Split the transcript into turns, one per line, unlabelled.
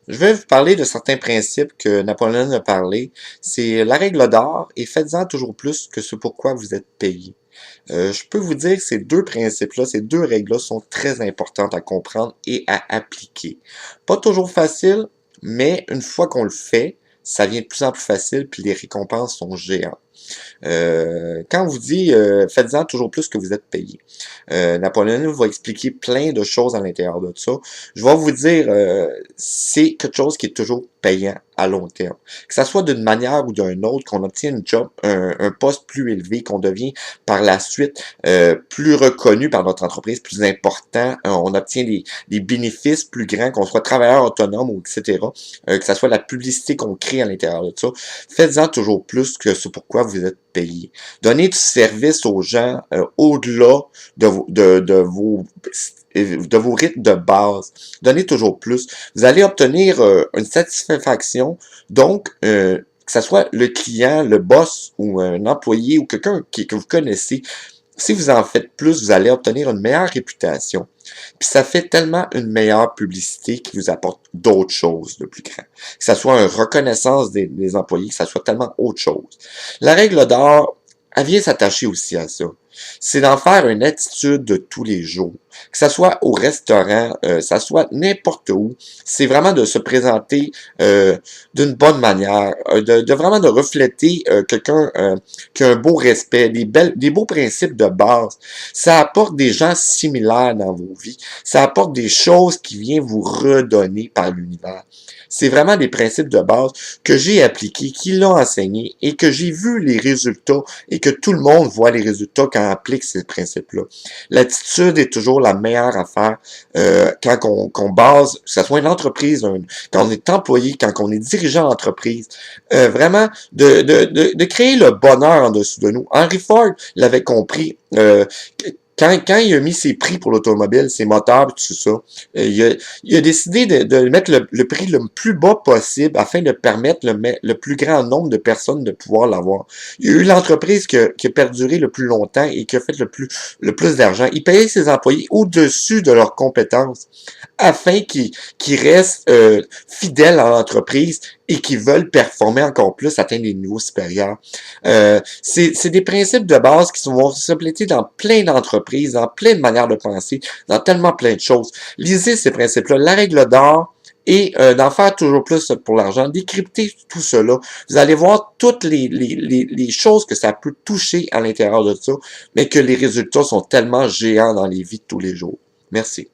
Je vais vous parler de certains principes que Napoléon a parlé. C'est la règle d'or et faites-en toujours plus que ce pourquoi vous êtes payé. Je peux vous dire que ces deux principes-là, ces deux règles-là sont très importantes à comprendre et à appliquer. Pas toujours facile, mais une fois qu'on le fait, ça devient de plus en plus facile puis les récompenses sont géantes. Quand on vous dit faites-en toujours plus que vous êtes payé. Napoléon va expliquer plein de choses à l'intérieur de ça. Je vais vous dire c'est quelque chose qui est toujours payant à long terme. Que ça soit d'une manière ou d'une autre, qu'on obtient une job, un poste plus élevé, qu'on devient par la suite plus reconnu par notre entreprise, plus important, on obtient des bénéfices plus grands, qu'on soit travailleur autonome ou etc. Que ça soit la publicité qu'on crée à l'intérieur de ça. Faites-en toujours plus que ce pourquoi vous êtes payé. Donnez du service aux gens au-delà de vos rythmes de base. Donnez toujours plus. Vous allez obtenir une satisfaction. Donc, que ce soit le client, le boss ou un employé ou quelqu'un que vous connaissez, si vous en faites plus, vous allez obtenir une meilleure réputation. Puis ça fait tellement une meilleure publicité qui vous apporte d'autres choses de plus grand. Que ça soit une reconnaissance des employés, que ça soit tellement autre chose. La règle d'or, elle vient s'attacher aussi à ça. C'est d'en faire une attitude de tous les jours. Que ça soit au restaurant, ça soit n'importe où. C'est vraiment de se présenter d'une bonne manière, de vraiment de refléter quelqu'un qui a un beau respect, des beaux principes de base. Ça apporte des gens similaires dans vos vies. Ça apporte des choses qui viennent vous redonner par l'univers. C'est vraiment des principes de base que j'ai appliqués, qui l'ont enseigné et que j'ai vu les résultats et que tout le monde voit les résultats quand on applique ces principes-là. L'attitude est toujours la meilleure affaire quand on base, que ce soit une entreprise, quand on est employé, quand on est dirigeant d'entreprise, vraiment de créer le bonheur en dessous de nous. Henry Ford l'avait compris. Quand il a mis ses prix pour l'automobile, ses moteurs et tout ça, il a décidé de mettre le prix le plus bas possible afin de permettre le plus grand nombre de personnes de pouvoir l'avoir. Il y a eu l'entreprise qui a perduré le plus longtemps et qui a fait le plus d'argent. Il payait ses employés au-dessus de leurs compétences afin qu'ils restent fidèles à l'entreprise et qui veulent performer encore plus, atteindre des niveaux supérieurs. C'est des principes de base qui vont se refléter dans plein d'entreprises, dans plein de manières de penser, dans tellement plein de choses. Lisez ces principes-là. La règle d'or et d'en faire toujours plus pour l'argent. Décryptez tout cela. Vous allez voir toutes les choses que ça peut toucher à l'intérieur de ça, mais que les résultats sont tellement géants dans les vies de tous les jours. Merci.